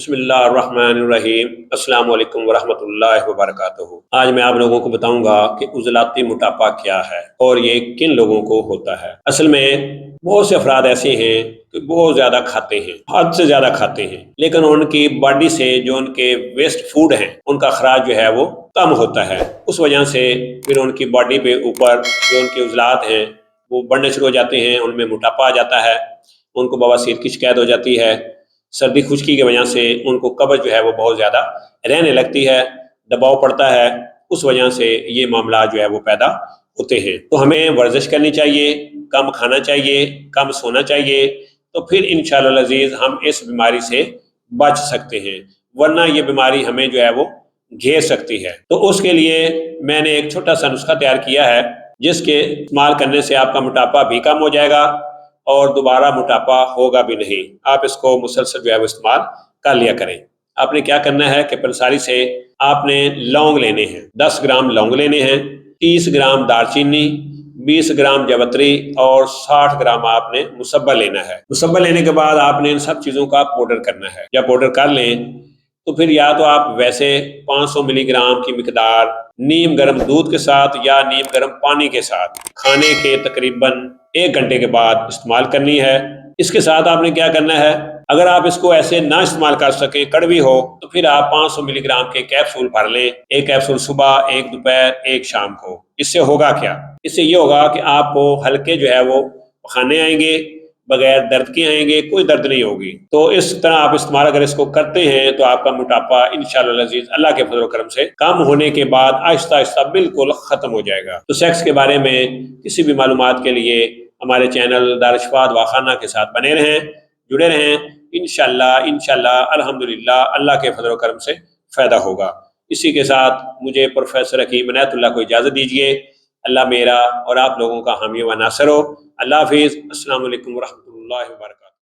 بسم اللہ الرحمن الرحیم۔ السلام علیکم ورحمۃ اللہ وبرکاتہ۔ آج میں آپ لوگوں کو بتاؤں گا کہ عضلاتی موٹاپا کیا ہے اور یہ کن لوگوں کو ہوتا ہے۔ اصل میں بہت سے افراد ایسے ہیں کہ بہت زیادہ کھاتے ہیں، حد سے زیادہ کھاتے ہیں، لیکن ان کی باڈی سے جو ان کے ویسٹ فوڈ ہیں ان کا اخراج جو ہے وہ کم ہوتا ہے۔ اس وجہ سے پھر ان کی باڈی پہ اوپر جو ان کے عضلات ہیں وہ بڑھنے شروع ہو جاتے ہیں، ان میں موٹاپا آ جاتا ہے، ان کو بواسیر کی شکایت ہو جاتی ہے، سردی خشکی کی وجہ سے ان کو قبض جو ہے وہ بہت زیادہ رہنے لگتی ہے، دباؤ پڑتا ہے، اس وجہ سے یہ معاملات جو ہے وہ پیدا ہوتے ہیں۔ تو ہمیں ورزش کرنی چاہیے، کم کھانا چاہیے، کم سونا چاہیے، تو پھر انشاءاللہ العزیز ہم اس بیماری سے بچ سکتے ہیں، ورنہ یہ بیماری ہمیں جو ہے وہ گھیر سکتی ہے۔ تو اس کے لیے میں نے ایک چھوٹا سا نسخہ تیار کیا ہے جس کے استعمال کرنے سے آپ کا موٹاپا بھی کم ہو جائے گا اور دوبارہ موٹاپا ہوگا بھی نہیں۔ آپ اس کو مسلسل جو ہے وہ استعمال کر لیا کریں۔ آپ نے کیا کرنا ہے کہ پنساری سے آپ نے لونگ لینے ہیں، 10 گرام لونگ لینے ہیں، 30 گرام دار چینی، 20 گرام جوتری اور 60 گرام آپ نے مصبہ لینا ہے۔ مصبہ لینے کے بعد آپ نے ان سب چیزوں کا پاؤڈر کرنا ہے۔ جب پاؤڈر کر لیں تو پھر یا تو آپ ویسے 500 ملی گرام کی مقدار نیم گرم دودھ کے ساتھ یا نیم گرم پانی کے ساتھ کھانے کے تقریباً 1 گھنٹے کے بعد استعمال کرنی ہے۔ اس کے ساتھ آپ نے کیا کرنا ہے، اگر آپ اس کو ایسے نہ استعمال کر سکیں، کڑوی ہو، تو پھر آپ 500 ملی گرام کے کیپسول بھر لیں، 1 کیپسول صبح، 1 دوپہر، 1 شام کو۔ اس سے ہوگا کیا؟ اس سے یہ ہوگا کہ آپ کو ہلکے جو ہے وہ کھانے آئیں گے، بغیر درد کے آئیں گے، کوئی درد نہیں ہوگی۔ تو اس طرح آپ استعمال اگر اس کو کرتے ہیں تو آپ کا موٹاپا انشاءاللہ العزیز اللہ کے فضل و کرم سے کم ہونے کے بعد آہستہ آہستہ بالکل ختم ہو جائے گا۔ تو سیکس کے بارے میں کسی بھی معلومات کے لیے ہمارے چینل دارالشفا دواخانہ کے ساتھ بنے رہیں، جڑے رہیں، انشاءاللہ الحمدللہ اللہ کے فضل و کرم سے فائدہ ہوگا۔ اسی کے ساتھ مجھے پروفیسر حکیم عنایت اللہ کو اجازت دیجیے۔ اللہ میرا اور آپ لوگوں کا حامی و ناصر ہو۔ اللہ حافظ۔ السلام علیکم ورحمۃ اللہ وبرکاتہ۔